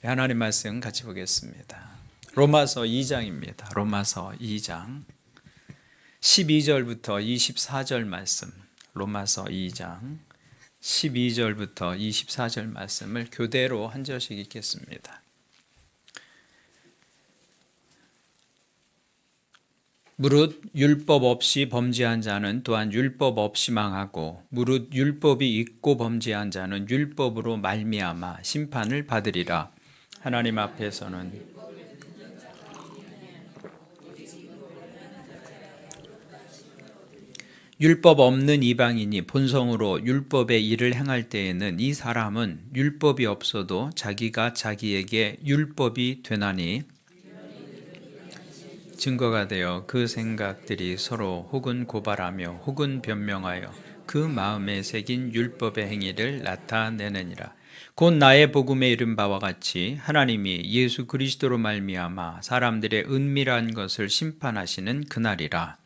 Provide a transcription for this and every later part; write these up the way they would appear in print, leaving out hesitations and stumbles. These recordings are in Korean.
하나님 말씀 같이 보겠습니다. 로마서 2장입니다. 로마서 2장 12절부터 24절 말씀. 로마서 2장 12절부터 24절 말씀을 교대로 한 절씩 읽겠습니다. 무릇 율법 없이 범죄한 자는 또한 율법 없이 망하고 무릇 율법이 있고 범죄한 자는 율법으로 말미암아 심판을 받으리라. 하나님 앞에서는 율법 없는 이방인이 본성으로 율법의 일을 행할 때에는 이 사람은 율법이 없어도 자기가 자기에게 율법이 되나니 증거가 되어 그 생각들이 서로 혹은 고발하며 혹은 변명하여 그 마음에 새긴 율법의 행위를 나타내느니라. 곧 나의 복음에 이른 바와 같이 하나님이 예수 그리스도로 말미암아 사람들의 은밀한 것을 심판하시는 그날이라.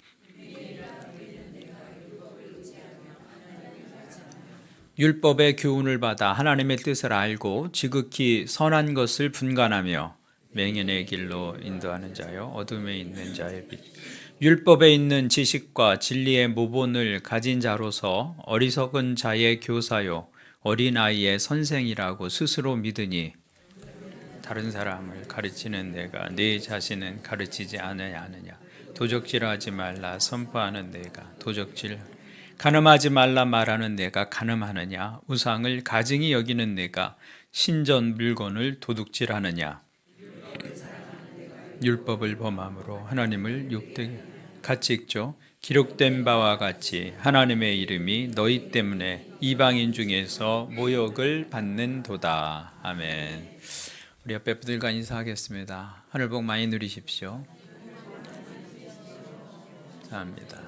율법의 교훈을 받아 하나님의 뜻을 알고 지극히 선한 것을 분간하며 맹인의 길로 인도하는 자여 어둠에 있는 자의 빛. 율법에 있는 지식과 진리의 모본을 가진 자로서 어리석은 자의 교사요 어린아이의 선생이라고 스스로 믿으니 다른 사람을 가르치는 내가 네 자신은 가르치지 않으냐. 도적질하지 말라 선포하는 내가 도적질 간음하지 말라 말하는 내가 간음하느냐. 우상을 가증히 여기는 내가 신전 물건을 도둑질하느냐. 율법을 범함으로 하나님을 욕되게 같이 읽죠. 기록된 바와 같이 하나님의 이름이 너희 때문에 이방인 중에서 모욕을 받는도다. 아멘. 우리 옆에 분들과 인사하겠습니다. 하늘 복 많이 누리십시오. 감사합니다.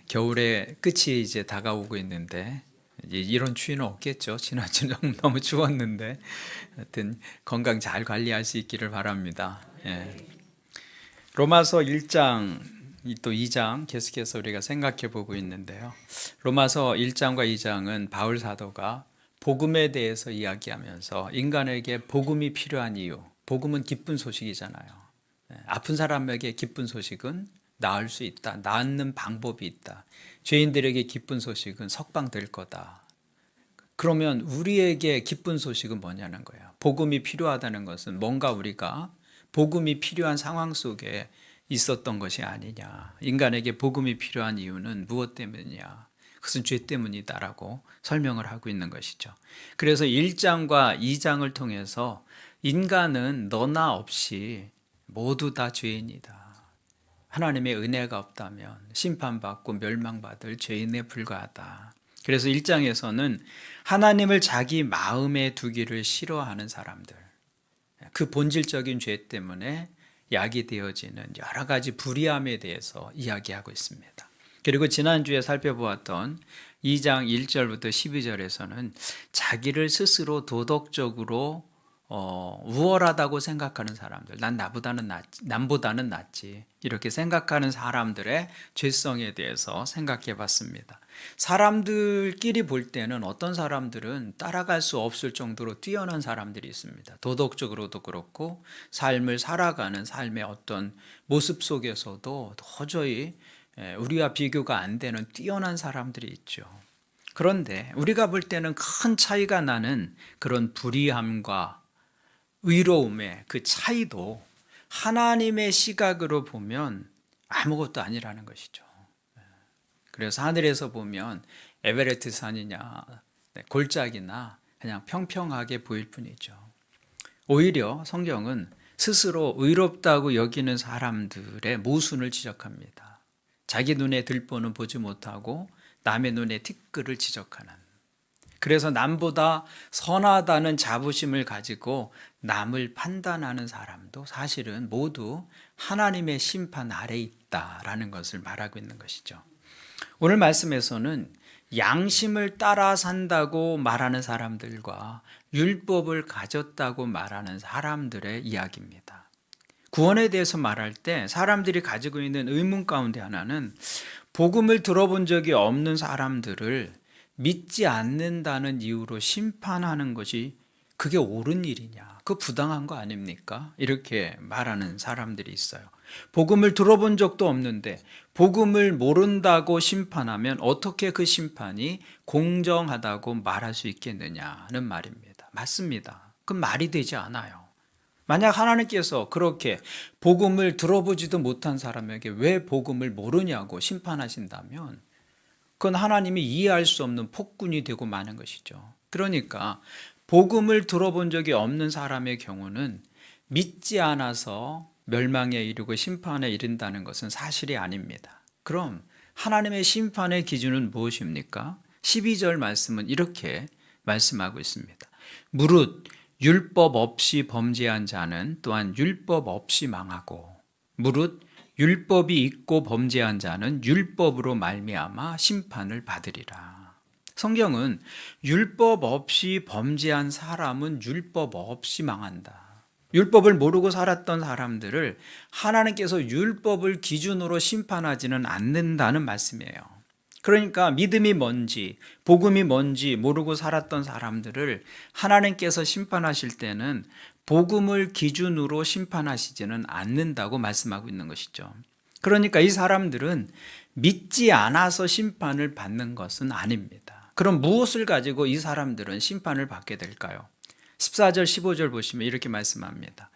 겨울의 끝이 이제 다가오고 있는데 이런 추위는 없겠죠. 지난주는 너무 추웠는데 하여튼 건강 잘 관리할 수 있기를 바랍니다. 예. 로마서 1장 또 2장 계속해서 우리가 생각해 보고 있는데요. 로마서 1장과 2장은 바울 사도가 복음에 대해서 이야기하면서 인간에게 복음이 필요한 이유, 복음은 기쁜 소식이잖아요. 아픈 사람에게 기쁜 소식은 나을 수 있다. 낫는 방법이 있다. 죄인들에게 기쁜 소식은 석방될 거다. 그러면 우리에게 기쁜 소식은 뭐냐는 거예요. 복음이 필요하다는 것은 뭔가 우리가 복음이 필요한 상황 속에 있었던 것이 아니냐. 인간에게 복음이 필요한 이유는 무엇 때문이냐. 그것은 죄 때문이다라고 설명을 하고 있는 것이죠. 그래서 1장과 2장을 통해서 인간은 너나 없이 모두 다 죄인이다. 하나님의 은혜가 없다면 심판받고 멸망받을 죄인에 불과하다. 그래서 1장에서는 하나님을 자기 마음에 두기를 싫어하는 사람들, 그 본질적인 죄 때문에 야기되어지는 여러 가지 불의함에 대해서 이야기하고 있습니다. 그리고 지난주에 살펴보았던 2장 1절부터 12절에서는 자기를 스스로 도덕적으로 우월하다고 생각하는 사람들, 남보다는 낫지 이렇게 생각하는 사람들의 죄성에 대해서 생각해 봤습니다. 사람들끼리 볼 때는 어떤 사람들은 따라갈 수 없을 정도로 뛰어난 사람들이 있습니다. 도덕적으로도 그렇고 삶을 살아가는 삶의 어떤 모습 속에서도 도저히 우리와 비교가 안 되는 뛰어난 사람들이 있죠. 그런데 우리가 볼 때는 큰 차이가 나는 그런 불의함과 의로움의 그 차이도 하나님의 시각으로 보면 아무것도 아니라는 것이죠. 그래서 하늘에서 보면 에베레스트 산이냐 골짜기나 그냥 평평하게 보일 뿐이죠. 오히려 성경은 스스로 의롭다고 여기는 사람들의 모순을 지적합니다. 자기 눈에 들보는 보지 못하고 남의 눈에 티끌을 지적하는, 그래서 남보다 선하다는 자부심을 가지고 남을 판단하는 사람도 사실은 모두 하나님의 심판 아래에 있다라는 것을 말하고 있는 것이죠. 오늘 말씀에서는 양심을 따라 산다고 말하는 사람들과 율법을 가졌다고 말하는 사람들의 이야기입니다. 구원에 대해서 말할 때 사람들이 가지고 있는 의문 가운데 하나는 복음을 들어본 적이 없는 사람들을 믿지 않는다는 이유로 심판하는 것이 그게 옳은 일이냐? 그 부당한 거 아닙니까? 이렇게 말하는 사람들이 있어요. 복음을 들어본 적도 없는데 복음을 모른다고 심판하면 어떻게 그 심판이 공정하다고 말할 수 있겠느냐는 말입니다. 맞습니다. 그건 말이 되지 않아요. 만약 하나님께서 그렇게 복음을 들어보지도 못한 사람에게 왜 복음을 모르냐고 심판하신다면 그건 하나님이 이해할 수 없는 폭군이 되고 마는 것이죠. 그러니까 복음을 들어본 적이 없는 사람의 경우는 믿지 않아서 멸망에 이르고 심판에 이른다는 것은 사실이 아닙니다. 그럼 하나님의 심판의 기준은 무엇입니까? 12절 말씀은 이렇게 말씀하고 있습니다. 무릇 율법 없이 범죄한 자는 또한 율법 없이 망하고 무릇 율법이 있고 범죄한 자는 율법으로 말미암아 심판을 받으리라. 성경은 율법 없이 범죄한 사람은 율법 없이 망한다. 율법을 모르고 살았던 사람들을 하나님께서 율법을 기준으로 심판하지는 않는다는 말씀이에요. 그러니까 믿음이 뭔지 복음이 뭔지 모르고 살았던 사람들을 하나님께서 심판하실 때는 복음을 기준으로 심판하시지는 않는다고 말씀하고 있는 것이죠. 그러니까 이 사람들은 믿지 않아서 심판을 받는 것은 아닙니다. 그럼 무엇을 가지고 이 사람들은 심판을 받게 될까요? 14절 15절 보시면 이렇게 말씀합니다.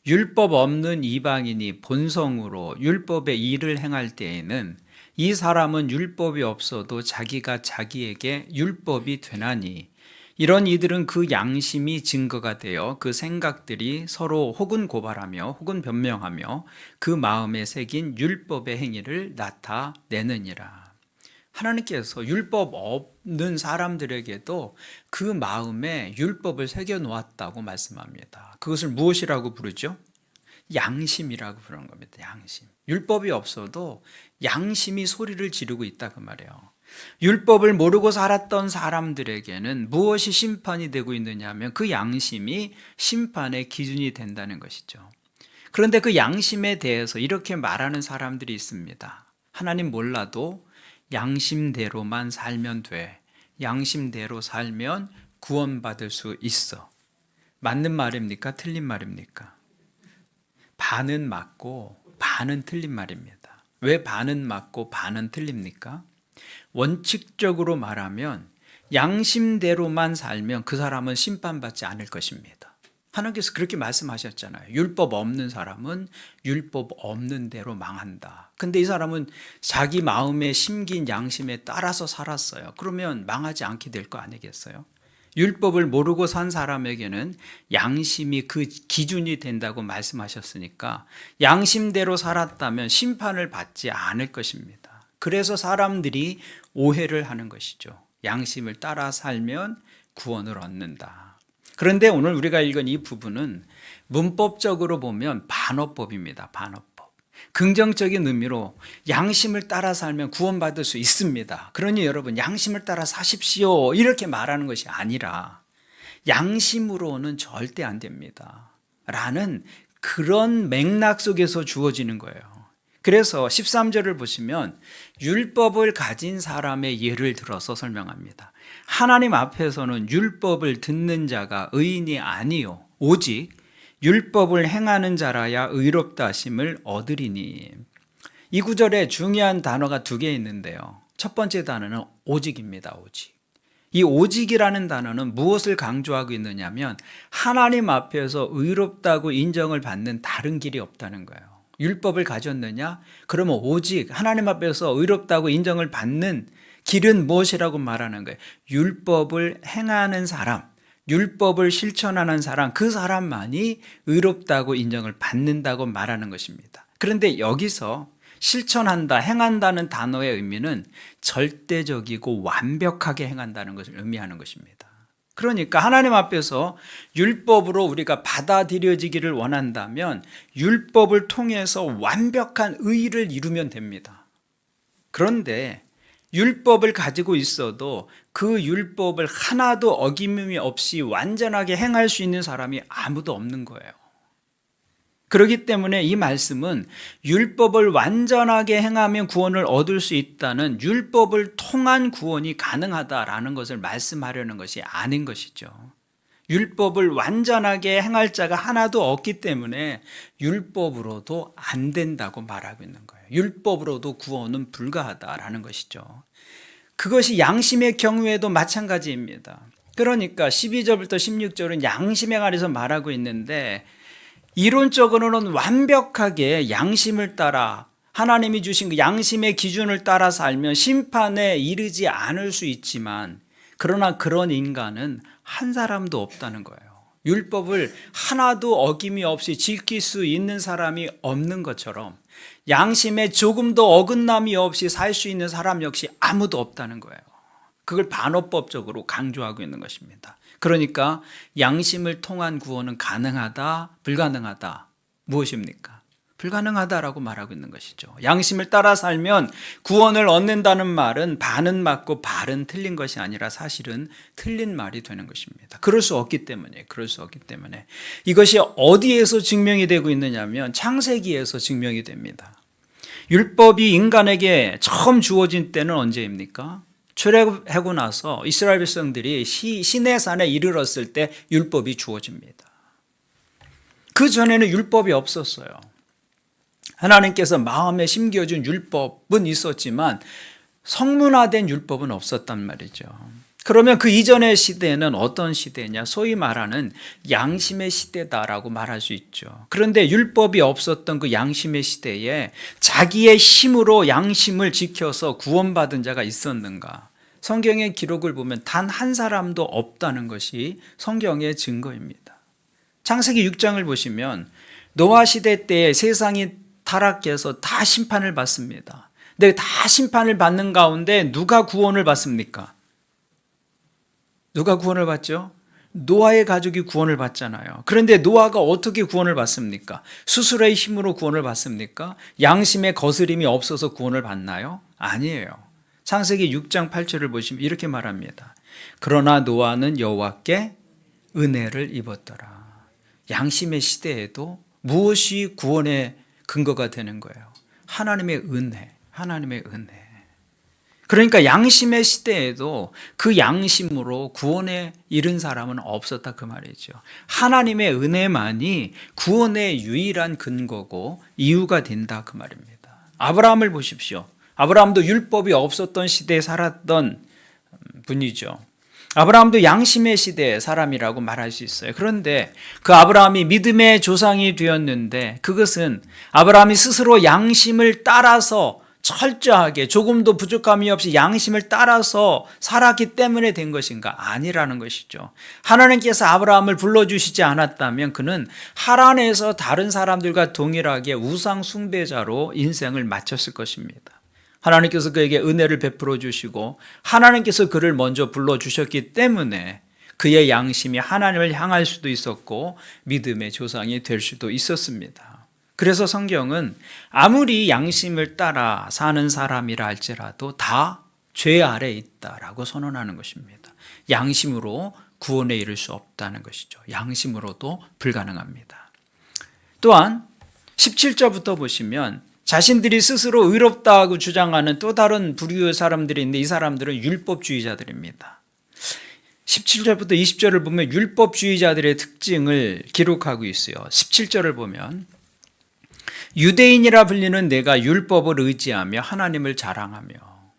율법 없는 이방인이 본성으로 율법의 일을 행할 때에는 이 사람은 율법이 없어도 자기가 자기에게 율법이 되나니 이런 이들은 그 양심이 증거가 되어 그 생각들이 서로 혹은 고발하며 혹은 변명하며 그 마음에 새긴 율법의 행위를 나타내느니라. 하나님께서 율법 없는 사람들에게도 그 마음에 율법을 새겨 놓았다고 말씀합니다. 그것을 무엇이라고 부르죠? 양심이라고 부르는 겁니다. 양심. 율법이 없어도 양심이 소리를 지르고 있다 그 말이에요. 율법을 모르고 살았던 사람들에게는 무엇이 심판이 되고 있느냐 하면 그 양심이 심판의 기준이 된다는 것이죠. 그런데 그 양심에 대해서 이렇게 말하는 사람들이 있습니다. 하나님 몰라도 양심대로만 살면 돼. 양심대로 살면 구원받을 수 있어. 맞는 말입니까? 틀린 말입니까? 반은 맞고 반은 틀린 말입니다. 왜 반은 맞고 반은 틀립니까? 원칙적으로 말하면 양심대로만 살면 그 사람은 심판받지 않을 것입니다. 하나님께서 그렇게 말씀하셨잖아요. 율법 없는 사람은 율법 없는 대로 망한다. 근데 이 사람은 자기 마음에 심긴 양심에 따라서 살았어요. 그러면 망하지 않게 될 거 아니겠어요? 율법을 모르고 산 사람에게는 양심이 그 기준이 된다고 말씀하셨으니까 양심대로 살았다면 심판을 받지 않을 것입니다. 그래서 사람들이 오해를 하는 것이죠. 양심을 따라 살면 구원을 얻는다. 그런데 오늘 우리가 읽은 이 부분은 문법적으로 보면 반어법입니다. 반어법. 긍정적인 의미로 양심을 따라 살면 구원받을 수 있습니다. 그러니 여러분 양심을 따라 사십시오 이렇게 말하는 것이 아니라 양심으로는 절대 안 됩니다. 라는 그런 맥락 속에서 주어지는 거예요. 그래서 13절을 보시면 율법을 가진 사람의 예를 들어서 설명합니다. 하나님 앞에서는 율법을 듣는 자가 의인이 아니요 오직 율법을 행하는 자라야 의롭다 하심을 얻으리니. 이 구절에 중요한 단어가 두 개 있는데요. 첫 번째 단어는 오직입니다. 오직. 이 오직이라는 단어는 무엇을 강조하고 있느냐면 하나님 앞에서 의롭다고 인정을 받는 다른 길이 없다는 거예요. 율법을 가졌느냐? 그러면 오직 하나님 앞에서 의롭다고 인정을 받는 길은 무엇이라고 말하는 거예요? 율법을 행하는 사람, 율법을 실천하는 사람, 그 사람만이 의롭다고 인정을 받는다고 말하는 것입니다. 그런데 여기서 실천한다, 행한다는 단어의 의미는 절대적이고 완벽하게 행한다는 것을 의미하는 것입니다. 그러니까 하나님 앞에서 율법으로 우리가 받아들여지기를 원한다면 율법을 통해서 완벽한 의의를 이루면 됩니다. 그런데 율법을 가지고 있어도 그 율법을 하나도 어김이 없이 완전하게 행할 수 있는 사람이 아무도 없는 거예요. 그렇기 때문에 이 말씀은 율법을 완전하게 행하면 구원을 얻을 수 있다는 율법을 통한 구원이 가능하다라는 것을 말씀하려는 것이 아닌 것이죠. 율법을 완전하게 행할 자가 하나도 없기 때문에 율법으로도 안 된다고 말하고 있는 거예요. 율법으로도 구원은 불가하다라는 것이죠. 그것이 양심의 경우에도 마찬가지입니다. 그러니까 12절부터 16절은 양심에 관해서 말하고 있는데, 이론적으로는 완벽하게 양심을 따라 하나님이 주신 그 양심의 기준을 따라 살면 심판에 이르지 않을 수 있지만, 그러나 그런 인간은 한 사람도 없다는 거예요. 율법을 하나도 어김이 없이 지킬 수 있는 사람이 없는 것처럼 양심에 조금도 어긋남이 없이 살 수 있는 사람 역시 아무도 없다는 거예요. 그걸 반어법적으로 강조하고 있는 것입니다. 그러니까 양심을 통한 구원은 가능하다, 불가능하다, 무엇입니까? 불가능하다라고 말하고 있는 것이죠. 양심을 따라 살면 구원을 얻는다는 말은 반은 맞고 반은 틀린 것이 아니라 사실은 틀린 말이 되는 것입니다. 그럴 수 없기 때문에 이것이 어디에서 증명이 되고 있느냐면 창세기에서 증명이 됩니다. 율법이 인간에게 처음 주어진 때는 언제입니까? 출애굽하고 나서 이스라엘 백성들이 시내산에 이르렀을 때 율법이 주어집니다. 그 전에는 율법이 없었어요. 하나님께서 마음에 심겨준 율법은 있었지만 성문화된 율법은 없었단 말이죠. 그러면 그 이전의 시대는 어떤 시대냐? 소위 말하는 양심의 시대다라고 말할 수 있죠. 그런데 율법이 없었던 그 양심의 시대에 자기의 힘으로 양심을 지켜서 구원받은 자가 있었는가? 성경의 기록을 보면 단 한 사람도 없다는 것이 성경의 증거입니다. 창세기 6장을 보시면 노아 시대 때에 세상이 타락해서 다 심판을 받습니다. 근데 다 심판을 받는 가운데 누가 구원을 받습니까? 누가 구원을 받죠? 노아의 가족이 구원을 받잖아요. 그런데 노아가 어떻게 구원을 받습니까? 스스로의 힘으로 구원을 받습니까? 양심의 거스림이 없어서 구원을 받나요? 아니에요. 창세기 6장 8절을 보시면 이렇게 말합니다. 그러나 노아는 여호와께 은혜를 입었더라. 양심의 시대에도 무엇이 구원의 근거가 되는 거예요? 하나님의 은혜, 하나님의 은혜. 그러니까 양심의 시대에도 그 양심으로 구원에 이른 사람은 없었다 그 말이죠. 하나님의 은혜만이 구원의 유일한 근거고 이유가 된다 그 말입니다. 아브라함을 보십시오. 아브라함도 율법이 없었던 시대에 살았던 분이죠. 아브라함도 양심의 시대의 사람이라고 말할 수 있어요. 그런데 그 아브라함이 믿음의 조상이 되었는데 그것은 아브라함이 스스로 양심을 따라서 철저하게 조금도 부족함이 없이 양심을 따라서 살았기 때문에 된 것인가? 아니라는 것이죠. 하나님께서 아브라함을 불러주시지 않았다면 그는 하란에서 다른 사람들과 동일하게 우상 숭배자로 인생을 마쳤을 것입니다. 하나님께서 그에게 은혜를 베풀어 주시고 하나님께서 그를 먼저 불러주셨기 때문에 그의 양심이 하나님을 향할 수도 있었고 믿음의 조상이 될 수도 있었습니다. 그래서 성경은 아무리 양심을 따라 사는 사람이라 할지라도 다 죄 아래에 있다라고 선언하는 것입니다. 양심으로 구원에 이를 수 없다는 것이죠. 양심으로도 불가능합니다. 또한 17절부터 보시면 자신들이 스스로 의롭다고 주장하는 또 다른 부류의 사람들이 있는데 이 사람들은 율법주의자들입니다. 17절부터 20절을 보면 율법주의자들의 특징을 기록하고 있어요. 17절을 보면 유대인이라 불리는 내가 율법을 의지하며 하나님을 자랑하며.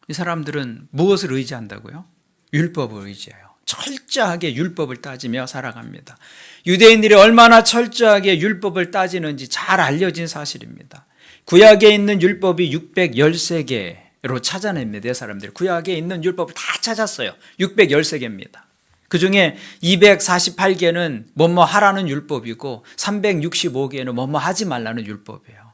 이 사람들은 무엇을 의지한다고요? 율법을 의지해요. 철저하게 율법을 따지며 살아갑니다. 유대인들이 얼마나 철저하게 율법을 따지는지 잘 알려진 사실입니다. 구약에 있는 율법이 613개로 찾아냅니다. 이 사람들이 구약에 있는 율법을 다 찾았어요. 613개입니다. 그 중에 248개는 뭐뭐 하라는 율법이고 365개는 뭐뭐 하지 말라는 율법이에요.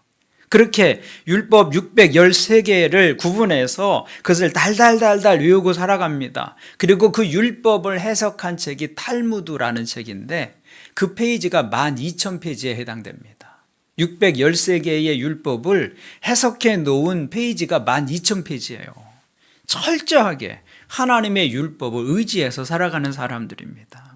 그렇게 율법 613개를 구분해서 그것을 달달달달 외우고 살아갑니다. 그리고 그 율법을 해석한 책이 탈무드라는 책인데 그 페이지가 12,000페이지에 해당됩니다. 613개의 율법을 해석해 놓은 페이지가 12,000페이지예요. 철저하게 하나님의 율법을 의지해서 살아가는 사람들입니다.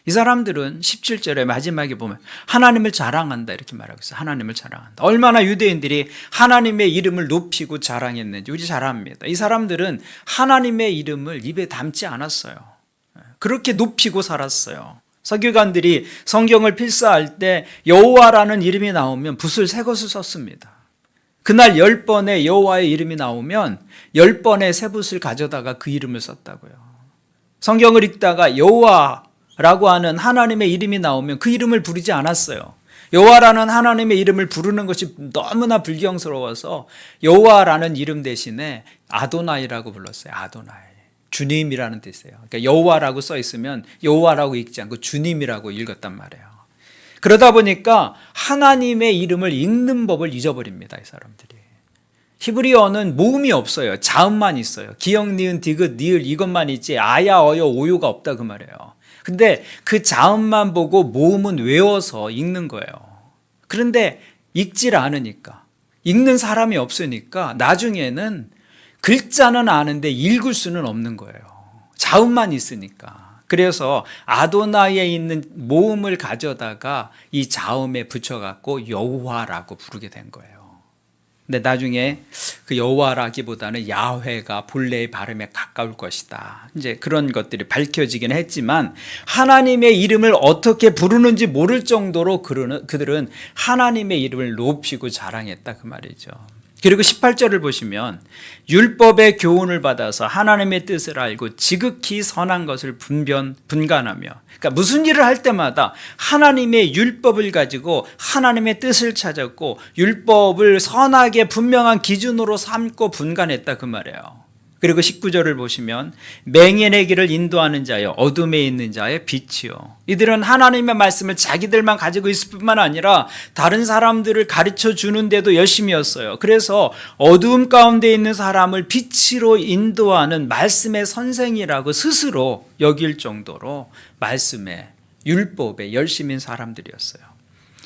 이 사람들은 17절의 마지막에 보면 하나님을 자랑한다 이렇게 말하고 있어요. 하나님을 자랑한다. 얼마나 유대인들이 하나님의 이름을 높이고 자랑했는지 우리 잘 압니다. 이 사람들은 하나님의 이름을 입에 담지 않았어요. 그렇게 높이고 살았어요. 서기관들이 성경을 필사할 때 여호와라는 이름이 나오면 붓을 새 것을 썼습니다. 그날 10번의 여호와의 이름이 나오면 10번의 새 붓을 가져다가 그 이름을 썼다고요. 성경을 읽다가 여호와라고 하는 하나님의 이름이 나오면 그 이름을 부르지 않았어요. 여호와라는 하나님의 이름을 부르는 것이 너무나 불경스러워서 여호와라는 이름 대신에 아도나이라고 불렀어요. 아도나이. 주님이라는 뜻이에요. 그러니까 여호와라고 써 있으면 여호와라고 읽지 않고 주님이라고 읽었단 말이에요. 그러다 보니까 하나님의 이름을 읽는 법을 잊어버립니다, 이 사람들이. 히브리어는 모음이 없어요. 자음만 있어요. 기역, 니은, 디귿, 니을 이것만 있지 아야, 어여, 오요가 없다 그 말이에요. 근데 그 자음만 보고 모음은 외워서 읽는 거예요. 그런데 읽질 않으니까, 읽는 사람이 없으니까 나중에는 글자는 아는데 읽을 수는 없는 거예요. 자음만 있으니까. 그래서 아도나이에 있는 모음을 가져다가 이 자음에 붙여갖고 여호와라고 부르게 된 거예요. 근데 나중에 그 여호와라기보다는 야훼가 본래의 발음에 가까울 것이다. 이제 그런 것들이 밝혀지긴 했지만 하나님의 이름을 어떻게 부르는지 모를 정도로 그들은 하나님의 이름을 높이고 자랑했다 그 말이죠. 그리고 18절을 보시면 율법의 교훈을 받아서 하나님의 뜻을 알고 지극히 선한 것을 분간하며, 그러니까 무슨 일을 할 때마다 하나님의 율법을 가지고 하나님의 뜻을 찾았고 율법을 선하게 분명한 기준으로 삼고 분간했다 그 말이에요. 그리고 19절을 보시면 맹인의 길을 인도하는 자여 어둠에 있는 자의 빛이요. 이들은 하나님의 말씀을 자기들만 가지고 있을 뿐만 아니라 다른 사람들을 가르쳐 주는데도 열심이었어요. 그래서 어두움 가운데 있는 사람을 빛으로 인도하는 말씀의 선생이라고 스스로 여길 정도로 말씀에, 율법에 열심인 사람들이었어요.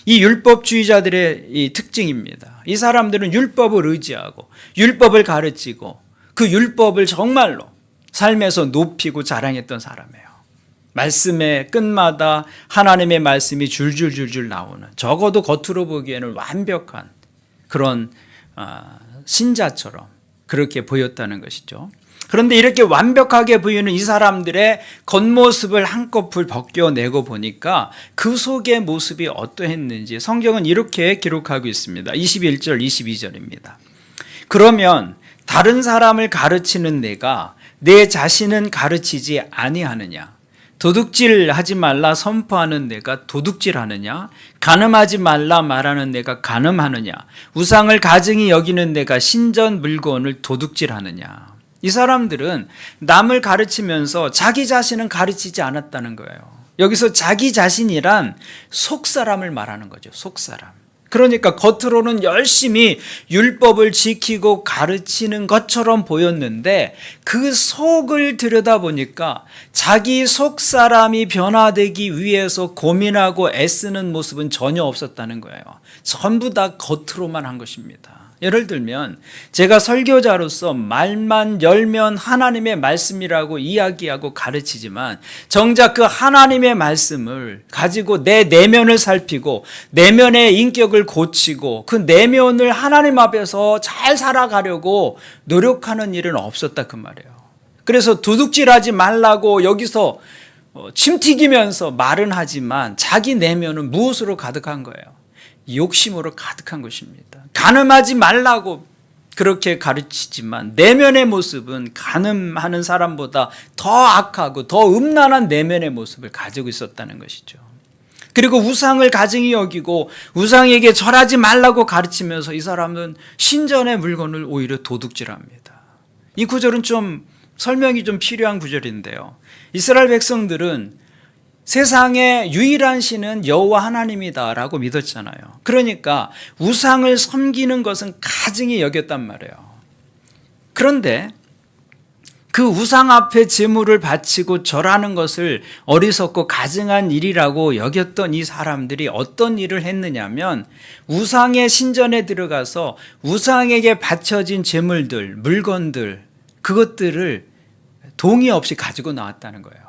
이 율법주의자들의 이 특징입니다. 이 사람들은 율법을 의지하고 율법을 가르치고 그 율법을 정말로 삶에서 높이고 자랑했던 사람이에요. 말씀의 끝마다 하나님의 말씀이 줄줄줄줄 나오는, 적어도 겉으로 보기에는 완벽한 그런 신자처럼 그렇게 보였다는 것이죠. 그런데 이렇게 완벽하게 보이는 이 사람들의 겉모습을 한꺼풀 벗겨내고 보니까 그 속의 모습이 어떠했는지 성경은 이렇게 기록하고 있습니다. 21절 22절입니다. 그러면 다른 사람을 가르치는 내가 내 자신은 가르치지 아니하느냐? 도둑질하지 말라 선포하는 내가 도둑질하느냐? 간음하지 말라 말하는 내가 간음하느냐? 우상을 가증히 여기는 내가 신전 물건을 도둑질하느냐? 이 사람들은 남을 가르치면서 자기 자신은 가르치지 않았다는 거예요. 여기서 자기 자신이란 속사람을 말하는 거죠. 속사람. 그러니까 겉으로는 열심히 율법을 지키고 가르치는 것처럼 보였는데 그 속을 들여다보니까 자기 속 사람이 변화되기 위해서 고민하고 애쓰는 모습은 전혀 없었다는 거예요. 전부 다 겉으로만 한 것입니다. 예를 들면 제가 설교자로서 말만 열면 하나님의 말씀이라고 이야기하고 가르치지만 정작 그 하나님의 말씀을 가지고 내 내면을 살피고 내면의 인격을 고치고 그 내면을 하나님 앞에서 잘 살아가려고 노력하는 일은 없었다 그 말이에요. 그래서 도둑질하지 말라고 여기서 침 튀기면서 말은 하지만 자기 내면은 무엇으로 가득한 거예요? 욕심으로 가득한 것입니다. 간음하지 말라고 그렇게 가르치지만 내면의 모습은 간음하는 사람보다 더 악하고 더 음란한 내면의 모습을 가지고 있었다는 것이죠. 그리고 우상을 가증히 여기고 우상에게 절하지 말라고 가르치면서 이 사람은 신전의 물건을 오히려 도둑질합니다. 이 구절은 좀 설명이 좀 필요한 구절인데요. 이스라엘 백성들은 세상의 유일한 신은 여호와 하나님이다라고 믿었잖아요. 그러니까 우상을 섬기는 것은 가증히 여겼단 말이에요. 그런데 그 우상 앞에 제물을 바치고 절하는 것을 어리석고 가증한 일이라고 여겼던 이 사람들이 어떤 일을 했느냐면 우상의 신전에 들어가서 우상에게 바쳐진 제물들, 물건들, 그것들을 동의 없이 가지고 나왔다는 거예요.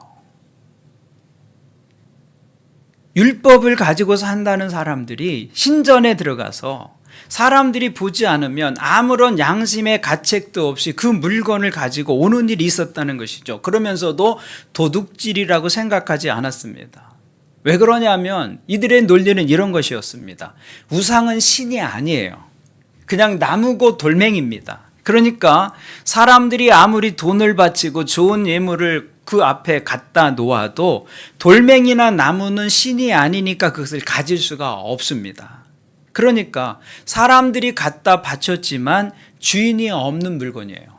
율법을 가지고 산다는 사람들이 신전에 들어가서 사람들이 보지 않으면 아무런 양심의 가책도 없이 그 물건을 가지고 오는 일이 있었다는 것이죠. 그러면서도 도둑질이라고 생각하지 않았습니다. 왜 그러냐면 이들의 논리는 이런 것이었습니다. 우상은 신이 아니에요. 그냥 나무고 돌멩입니다. 그러니까 사람들이 아무리 돈을 바치고 좋은 예물을 그 앞에 갖다 놓아도 돌멩이나 나무는 신이 아니니까 그것을 가질 수가 없습니다. 그러니까 사람들이 갖다 바쳤지만 주인이 없는 물건이에요.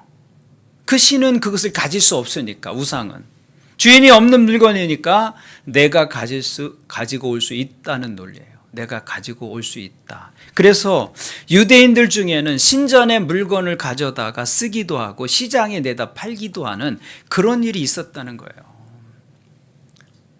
그 신은 그것을 가질 수 없으니까, 우상은. 주인이 없는 물건이니까 내가 가지고 올 수 있다는 논리예요. 내가 가지고 올 수 있다. 그래서 유대인들 중에는 신전의 물건을 가져다가 쓰기도 하고 시장에 내다 팔기도 하는 그런 일이 있었다는 거예요.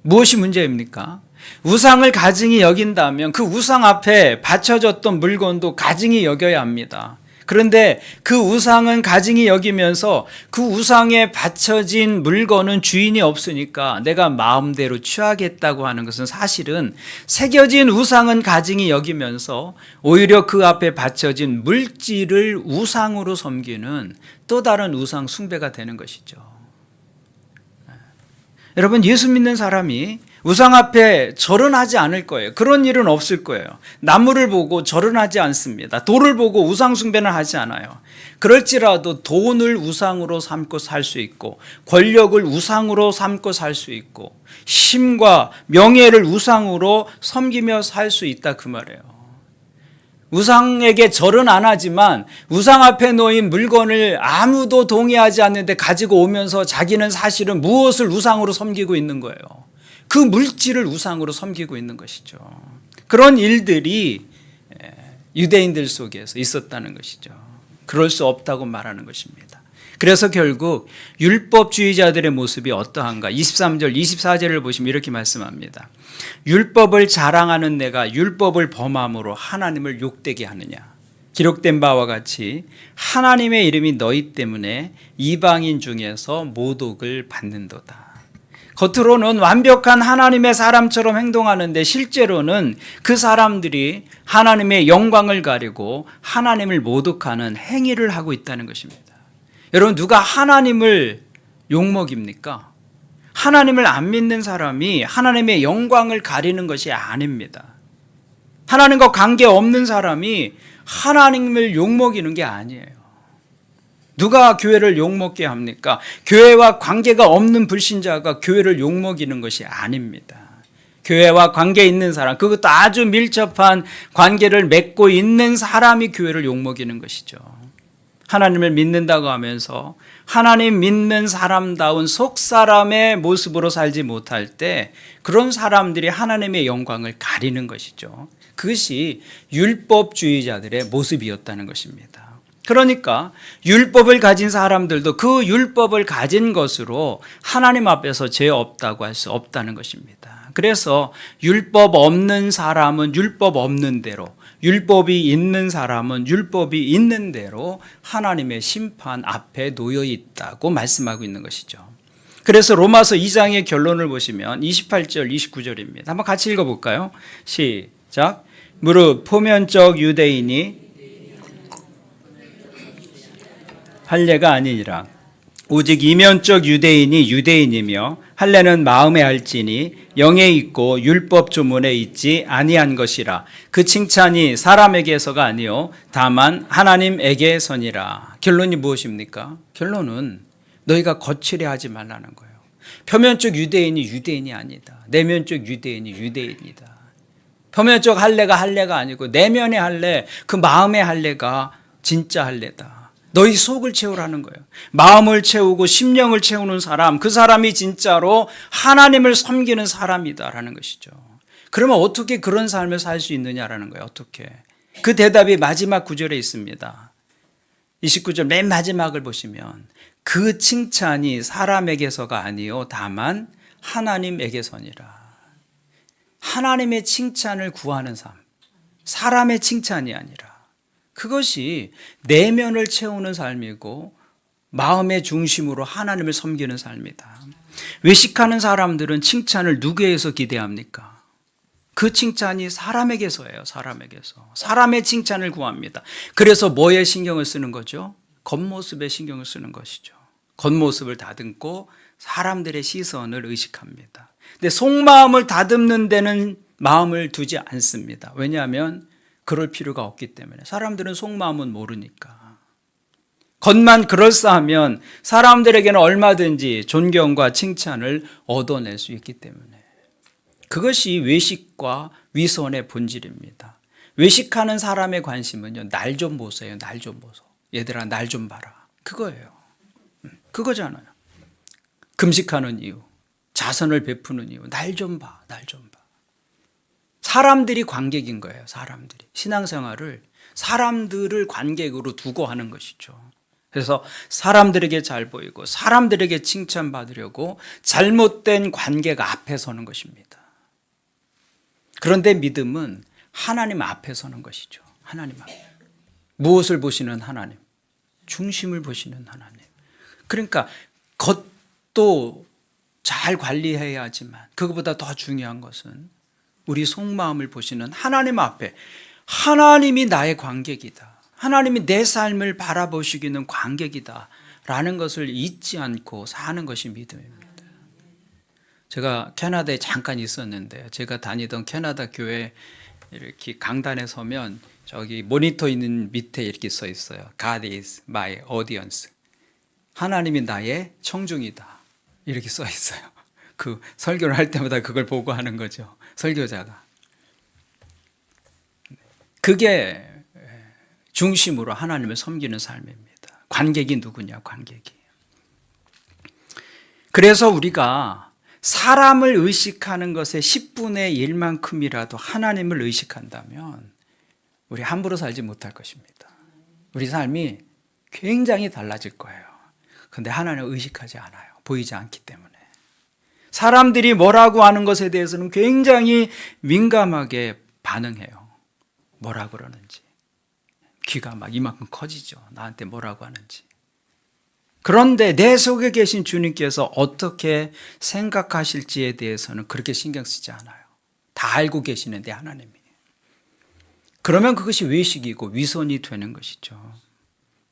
무엇이 문제입니까? 우상을 가증히 여긴다면 그 우상 앞에 바쳐졌던 물건도 가증히 여겨야 합니다. 그런데 그 우상은 가증히 여기면서 그 우상에 바쳐진 물건은 주인이 없으니까 내가 마음대로 취하겠다고 하는 것은 사실은 새겨진 우상은 가증히 여기면서 오히려 그 앞에 바쳐진 물질을 우상으로 섬기는 또 다른 우상 숭배가 되는 것이죠. 여러분, 예수 믿는 사람이 우상 앞에 절은 하지 않을 거예요. 그런 일은 없을 거예요. 나무를 보고 절은 하지 않습니다. 돌을 보고 우상 숭배는 하지 않아요. 그럴지라도 돈을 우상으로 삼고 살 수 있고 권력을 우상으로 삼고 살 수 있고 힘과 명예를 우상으로 섬기며 살 수 있다, 그 말이에요. 우상에게 절은 안 하지만 우상 앞에 놓인 물건을 아무도 동의하지 않는데 가지고 오면서 자기는 사실은 무엇을 우상으로 섬기고 있는 거예요. 그 물질을 우상으로 섬기고 있는 것이죠. 그런 일들이 유대인들 속에서 있었다는 것이죠. 그럴 수 없다고 말하는 것입니다. 그래서 결국 율법주의자들의 모습이 어떠한가? 23절, 24절을 보시면 이렇게 말씀합니다. 율법을 자랑하는 내가 율법을 범함으로 하나님을 욕되게 하느냐? 기록된 바와 같이 하나님의 이름이 너희 때문에 이방인 중에서 모독을 받는도다. 겉으로는 완벽한 하나님의 사람처럼 행동하는데 실제로는 그 사람들이 하나님의 영광을 가리고 하나님을 모독하는 행위를 하고 있다는 것입니다. 여러분, 누가 하나님을 욕먹입니까? 하나님을 안 믿는 사람이 하나님의 영광을 가리는 것이 아닙니다. 하나님과 관계없는 사람이 하나님을 욕먹이는 게 아니에요. 누가 교회를 욕먹게 합니까? 교회와 관계가 없는 불신자가 교회를 욕먹이는 것이 아닙니다. 교회와 관계 있는 사람, 그것도 아주 밀접한 관계를 맺고 있는 사람이 교회를 욕먹이는 것이죠. 하나님을 믿는다고 하면서 하나님 믿는 사람다운 속사람의 모습으로 살지 못할 때 그런 사람들이 하나님의 영광을 가리는 것이죠. 그것이 율법주의자들의 모습이었다는 것입니다. 그러니까 율법을 가진 사람들도 그 율법을 가진 것으로 하나님 앞에서 죄 없다고 할 수 없다는 것입니다. 그래서 율법 없는 사람은 율법 없는 대로, 율법이 있는 사람은 율법이 있는 대로 하나님의 심판 앞에 놓여 있다고 말씀하고 있는 것이죠. 그래서 로마서 2장의 결론을 보시면 28절, 29절입니다. 한번 같이 읽어볼까요? 시작. 무릇 표면적 유대인이 할례가 아니니라. 오직 이면적 유대인이 유대인이며 할례는 마음에 할지니 영에 있고 율법 조문에 있지 아니한 것이라. 그 칭찬이 사람에게서가 아니요 다만 하나님에게서니라. 결론이 무엇입니까? 결론은 너희가 거칠해 하지 말라는 거예요. 표면적 유대인이 유대인이 아니다. 내면적 유대인이 유대인이다. 표면적 할례가 할례가 아니고 내면의 할례, 그 마음의 할례가 진짜 할례다. 너희 속을 채우라는 거예요. 마음을 채우고 심령을 채우는 사람, 그 사람이 진짜로 하나님을 섬기는 사람이다라는 것이죠. 그러면 어떻게 그런 삶을 살 수 있느냐라는 거예요. 어떻게? 그 대답이 마지막 구절에 있습니다. 29절 맨 마지막을 보시면 그 칭찬이 사람에게서가 아니요 다만 하나님에게서니라. 하나님의 칭찬을 구하는 삶, 사람의 칭찬이 아니라 그것이 내면을 채우는 삶이고 마음의 중심으로 하나님을 섬기는 삶이다. 외식하는 사람들은 칭찬을 누구에게서 기대합니까? 그 칭찬이 사람에게서예요. 사람에게서. 사람의 칭찬을 구합니다. 그래서 뭐에 신경을 쓰는 거죠? 겉모습에 신경을 쓰는 것이죠. 겉모습을 다듬고 사람들의 시선을 의식합니다. 근데 속마음을 다듬는 데는 마음을 두지 않습니다. 왜냐하면 그럴 필요가 없기 때문에. 사람들은 속마음은 모르니까. 겉만 그럴싸하면 사람들에게는 얼마든지 존경과 칭찬을 얻어낼 수 있기 때문에. 그것이 외식과 위선의 본질입니다. 외식하는 사람의 관심은요, 날 좀 보세요. 날 좀 보소. 얘들아, 날 좀 봐라. 그거예요. 그거잖아요. 금식하는 이유, 자선을 베푸는 이유, 날 좀 봐, 날 좀 봐. 사람들이 관객인 거예요. 사람들이. 신앙생활을 사람들을 관객으로 두고 하는 것이죠. 그래서 사람들에게 잘 보이고 사람들에게 칭찬받으려고 잘못된 관객 앞에 서는 것입니다. 그런데 믿음은 하나님 앞에 서는 것이죠. 하나님 앞에. 무엇을 보시는 하나님? 중심을 보시는 하나님. 그러니까 겉도 잘 관리해야 하지만 그것보다 더 중요한 것은 우리 속마음을 보시는 하나님 앞에, 하나님이 나의 관객이다, 하나님이 내 삶을 바라보시기는 관객이다 라는 것을 잊지 않고 사는 것이 믿음입니다. 제가 캐나다에 잠깐 있었는데, 제가 다니던 캐나다 교회 이렇게 강단에 서면 저기 모니터 있는 밑에 이렇게 써 있어요. God is my audience. 하나님이 나의 청중이다. 이렇게 써 있어요. 그 설교를 할 때마다 그걸 보고 하는 거죠. 설교자가. 그게 중심으로 하나님을 섬기는 삶입니다. 관객이 누구냐, 관객이. 그래서 우리가 사람을 의식하는 것의 10분의 1만큼이라도 하나님을 의식한다면 우리 함부로 살지 못할 것입니다. 우리 삶이 굉장히 달라질 거예요. 그런데 하나님을 의식하지 않아요. 보이지 않기 때문에. 사람들이 뭐라고 하는 것에 대해서는 굉장히 민감하게 반응해요. 뭐라 그러는지. 귀가 막 이만큼 커지죠. 나한테 뭐라고 하는지. 그런데 내 속에 계신 주님께서 어떻게 생각하실지에 대해서는 그렇게 신경 쓰지 않아요. 다 알고 계시는데 하나님이. 그러면 그것이 외식이고 위선이 되는 것이죠.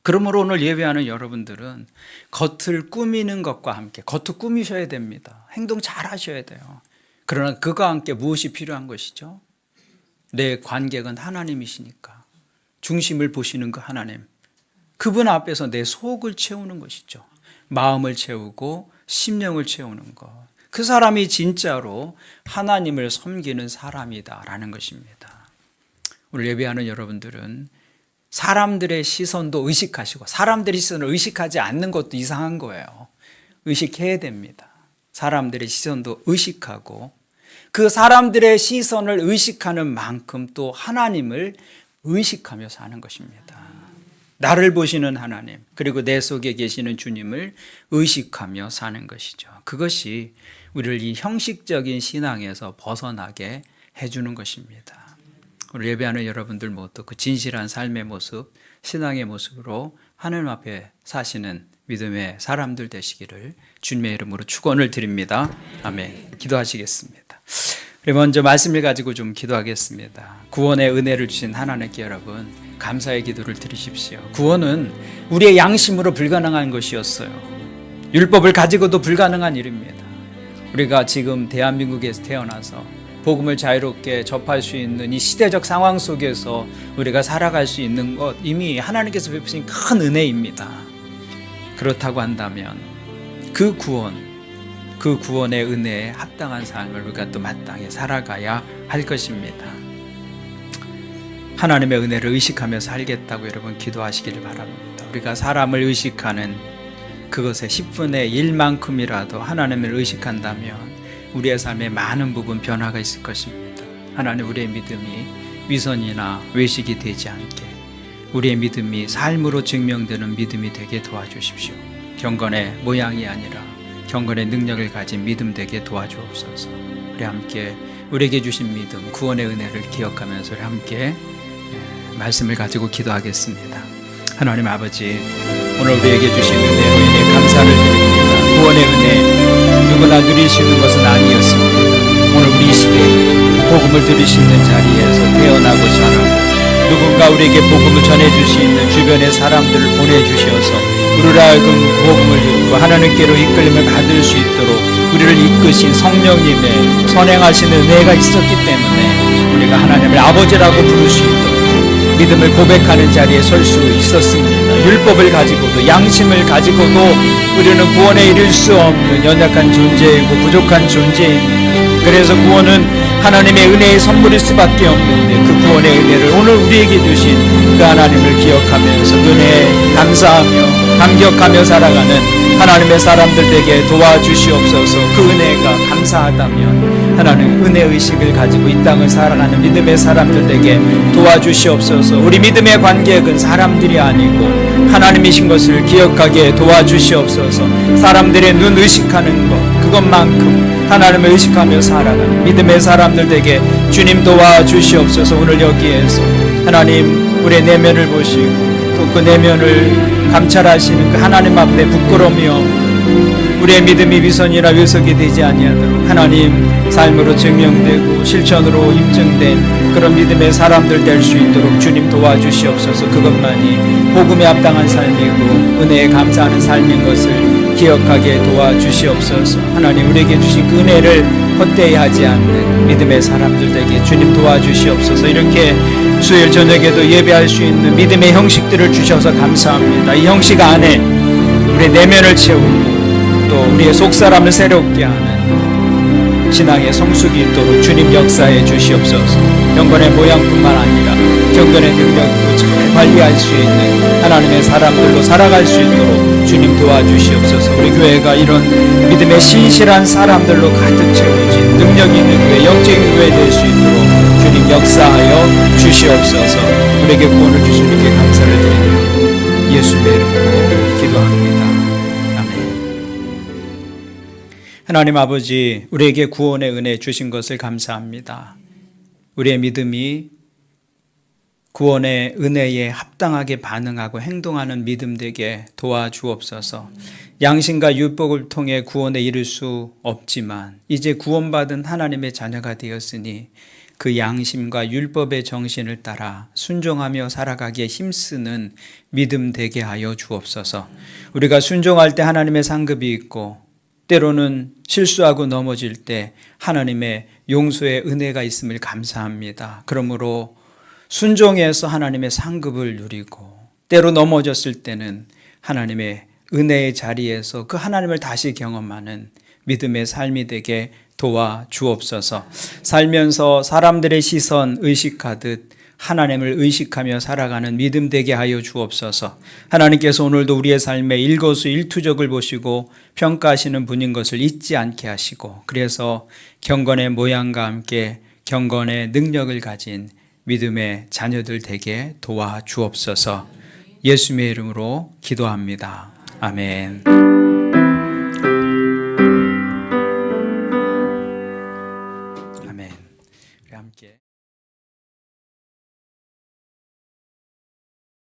그러므로 오늘 예배하는 여러분들은 겉을 꾸미는 것과 함께, 겉을 꾸미셔야 됩니다. 행동 잘 하셔야 돼요. 그러나 그와 함께 무엇이 필요한 것이죠? 내 관객은 하나님이시니까 중심을 보시는 그 하나님, 그분 앞에서 내 속을 채우는 것이죠. 마음을 채우고 심령을 채우는 것. 그 사람이 진짜로 하나님을 섬기는 사람이다라는 것입니다. 오늘 예배하는 여러분들은 사람들의 시선도 의식하시고, 사람들의 시선을 의식하지 않는 것도 이상한 거예요. 의식해야 됩니다. 사람들의 시선도 의식하고, 그 사람들의 시선을 의식하는 만큼 또 하나님을 의식하며 사는 것입니다. 나를 보시는 하나님, 그리고 내 속에 계시는 주님을 의식하며 사는 것이죠. 그것이 우리를 이 형식적인 신앙에서 벗어나게 해주는 것입니다. 오늘 예배하는 여러분들 모두 그 진실한 삶의 모습, 신앙의 모습으로 하나님 앞에 사시는 믿음의 사람들 되시기를 주님의 이름으로 축원을 드립니다. 아멘. 기도하시겠습니다. 우리 먼저 말씀을 가지고 좀 기도하겠습니다. 구원의 은혜를 주신 하나님께 여러분 감사의 기도를 드리십시오. 구원은 우리의 양심으로 불가능한 것이었어요. 율법을 가지고도 불가능한 일입니다. 우리가 지금 대한민국에서 태어나서 복음을 자유롭게 접할 수 있는 이 시대적 상황 속에서 우리가 살아갈 수 있는 것, 이미 하나님께서 베푸신 큰 은혜입니다. 그렇다고 한다면 그 구원의 은혜에 합당한 삶을 우리가 또 마땅히 살아가야 할 것입니다. 하나님의 은혜를 의식하며 살겠다고 여러분 기도하시기를 바랍니다. 우리가 사람을 의식하는 그것의 10분의 1만큼이라도 하나님을 의식한다면 우리의 삶에 많은 부분 변화가 있을 것입니다. 하나님, 우리의 믿음이 위선이나 외식이 되지 않게, 우리의 믿음이 삶으로 증명되는 믿음이 되게 도와주십시오. 경건의 모양이 아니라 경건의 능력을 가진 믿음 되게 도와주옵소서. 우리 함께 우리에게 주신 믿음, 구원의 은혜를 기억하면서 우리 함께 말씀을 가지고 기도하겠습니다. 하나님 아버지, 오늘 우리에게 주신 은혜로 인해 감사를 드립니다. 구원의 은혜 누구나 누릴 수 있는 것은 아니었습니다. 오늘 우리 이 시대에 복음을 들을 수 있는 자리에서 태어나고 자라고 누군가 우리에게 복음을 전해줄 수 있는 주변의 사람들을 보내주셔서 우리를 하여금 복음을 듣고 하나님께로 이끌림을 받을 수 있도록 우리를 이끄신 성령님의 선행하시는 은혜가 있었기 때문에 우리가 하나님을 아버지라고 부를 수 있도록 믿음을 고백하는 자리에 설 수 있었습니다. 율법을 가지고도 양심을 가지고도 우리는 구원에 이를 수 없는 연약한 존재이고 부족한 존재입니다. 그래서 구원은 하나님의 은혜의 선물일 수밖에 없는데 그 구원의 은혜를 오늘 우리에게 주신 그 하나님을 기억하면서 은혜에 감사하며 감격하며 살아가는 하나님의 사람들 되게 도와주시옵소서. 그 은혜가 감사하다면 하나님 은혜의식을 가지고 이 땅을 살아가는 믿음의 사람들 되게 도와주시옵소서. 우리 믿음의 관객은 사람들이 아니고 하나님이신 것을 기억하게 도와주시옵소서. 사람들의 눈 의식하는 것 그것만큼 하나님을 의식하며 살아가는 믿음의 사람들 되게 주님 도와주시옵소서. 오늘 여기에서 하나님 우리의 내면을 보시고 또 그 내면을 감찰하시는 그 하나님 앞에 부끄러움이 없는 우리의 믿음이 위선이나 위석이 되지 아니하도록 하나님 삶으로 증명되고 실천으로 입증된 그런 믿음의 사람들 될 수 있도록 주님 도와주시옵소서. 그것만이 복음에 합당한 삶이고 은혜에 감사하는 삶인 것을 기억하게 도와주시옵소서. 하나님 우리에게 주신 그 은혜를 헛되이 하지 않는 믿음의 사람들 되게 주님 도와주시옵소서. 이렇게 수요일 저녁에도 예배할 수 있는 믿음의 형식들을 주셔서 감사합니다. 이 형식 안에 우리의 내면을 채우고 또 우리의 속사람을 새롭게 하는 신앙의 성숙이 있도록 주님 역사해 주시옵소서. 경건의 모양뿐만 아니라 경건의 능력도 잘 관리할 수 있는 하나님의 사람들로 살아갈 수 있도록 주님 도와주시옵소서. 우리 교회가 이런 믿음의 신실한 사람들로 가득 채워진 능력 있는 교회, 영적인 교회 될 수 있도록 주님 역사하여 주시옵소서. 우리에게 구원을 주신 주께 감사를 드리며 예수의 이름으로 기도합니다. 하나님 아버지, 우리에게 구원의 은혜 주신 것을 감사합니다. 우리의 믿음이 구원의 은혜에 합당하게 반응하고 행동하는 믿음 되게 도와주옵소서. 양심과 율법을 통해 구원에 이를 수 없지만 이제 구원받은 하나님의 자녀가 되었으니 그 양심과 율법의 정신을 따라 순종하며 살아가기에 힘쓰는 믿음 되게 하여 주옵소서. 우리가 순종할 때 하나님의 상급이 있고 때로는 실수하고 넘어질 때 하나님의 용서의 은혜가 있음을 감사합니다. 그러므로 순종해서 하나님의 상급을 누리고 때로 넘어졌을 때는 하나님의 은혜의 자리에서 그 하나님을 다시 경험하는 믿음의 삶이 되게 도와주옵소서. 살면서 사람들의 시선 의식하듯 하나님을 의식하며 살아가는 믿음 되게 하여 주옵소서. 하나님께서 오늘도 우리의 삶에 일거수일투족을 보시고 평가하시는 분인 것을 잊지 않게 하시고 그래서 경건의 모양과 함께 경건의 능력을 가진 믿음의 자녀들 되게 도와주옵소서. 예수님의 이름으로 기도합니다. 아멘.